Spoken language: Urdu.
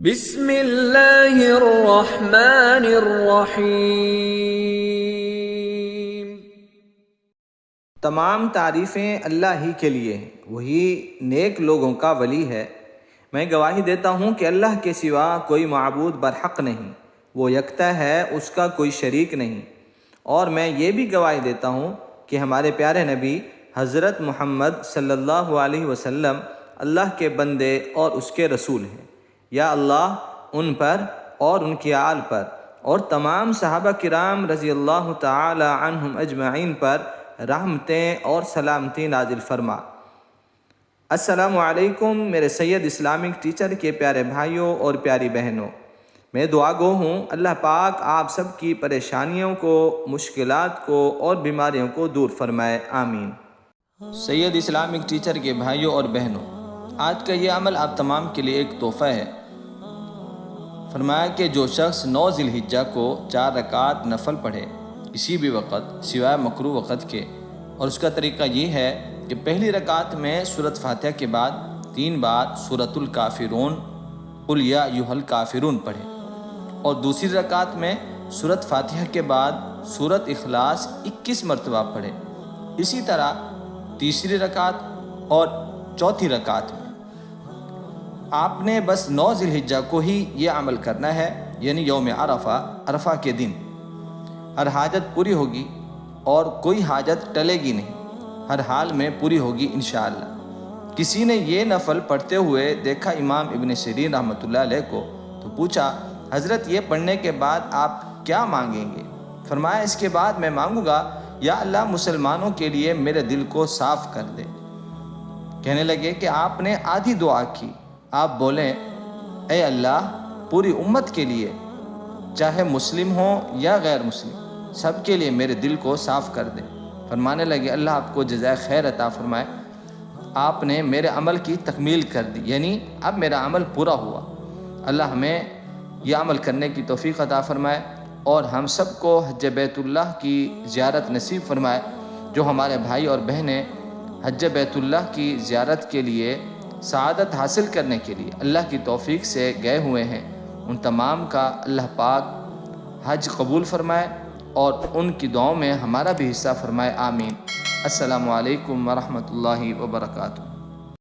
بسم اللہ الرحمن الرحیم۔ تمام تعریفیں اللہ ہی کے لیے ہیں، وہی نیک لوگوں کا ولی ہے۔ میں گواہی دیتا ہوں کہ اللہ کے سوا کوئی معبود برحق نہیں، وہ یکتا ہے، اس کا کوئی شریک نہیں۔ اور میں یہ بھی گواہی دیتا ہوں کہ ہمارے پیارے نبی حضرت محمد صلی اللہ علیہ وسلم اللہ کے بندے اور اس کے رسول ہیں۔ یا اللہ ان پر اور ان کی آل پر اور تمام صحابہ کرام رضی اللہ تعالی عنہم اجمعین پر رحمتیں اور سلامتی نازل فرما۔ السلام علیکم میرے سید اسلامک ٹیچر کے پیارے بھائیوں اور پیاری بہنوں، میں دعا گو ہوں اللہ پاک آپ سب کی پریشانیوں کو، مشکلات کو اور بیماریوں کو دور فرمائے، آمین۔ سید اسلامک ٹیچر کے بھائیوں اور بہنوں، آج کا یہ عمل آپ تمام کے لیے ایک تحفہ ہے۔ فرمایا کہ جو شخص 9 ذی الحجہ کو 4 رکعت نفل پڑھے کسی بھی وقت سوائے مکروہ وقت کے، اور اس کا طریقہ یہ ہے کہ پہلی رکعت میں سورۃ فاتحہ کے بعد 3 بار سورۃ الکافرون قل یا ایھا الکافرون پڑھے، اور دوسری رکعت میں سورۃ فاتحہ کے بعد سورۃ اخلاص 21 مرتبہ پڑھے۔ اسی طرح تیسری رکعت اور چوتھی رکعت میں آپ نے بس 9 ذی الحجہ کو ہی یہ عمل کرنا ہے، یعنی یوم عرفہ کے دن ہر حاجت پوری ہوگی اور کوئی حاجت ٹلے گی نہیں، ہر حال میں پوری ہوگی انشاءاللہ۔ کسی نے یہ نفل پڑھتے ہوئے دیکھا امام ابن سیرین رحمۃ اللہ علیہ کو، تو پوچھا حضرت یہ پڑھنے کے بعد آپ کیا مانگیں گے؟ فرمایا اس کے بعد میں مانگوں گا یا اللہ مسلمانوں کے لیے میرے دل کو صاف کر دے۔ کہنے لگے کہ آپ نے آدھی دعا کی، آپ بولیں اے اللہ پوری امت کے لیے، چاہے مسلم ہوں یا غیر مسلم، سب کے لیے میرے دل کو صاف کر دے۔ فرمانے لگے اللہ آپ کو جزائے خیر عطا فرمائے، آپ نے میرے عمل کی تکمیل کر دی، یعنی اب میرا عمل پورا ہوا۔ اللہ ہمیں یہ عمل کرنے کی توفیق عطا فرمائے اور ہم سب کو حج بیت اللہ کی زیارت نصیب فرمائے۔ جو ہمارے بھائی اور بہنیں حج بیت اللہ کی زیارت کے لیے سعادت حاصل کرنے کے لیے اللہ کی توفیق سے گئے ہوئے ہیں، ان تمام کا اللہ پاک حج قبول فرمائے اور ان کی دعاؤں میں ہمارا بھی حصہ فرمائے، آمین۔ السلام علیکم ورحمۃ اللہ وبرکاتہ۔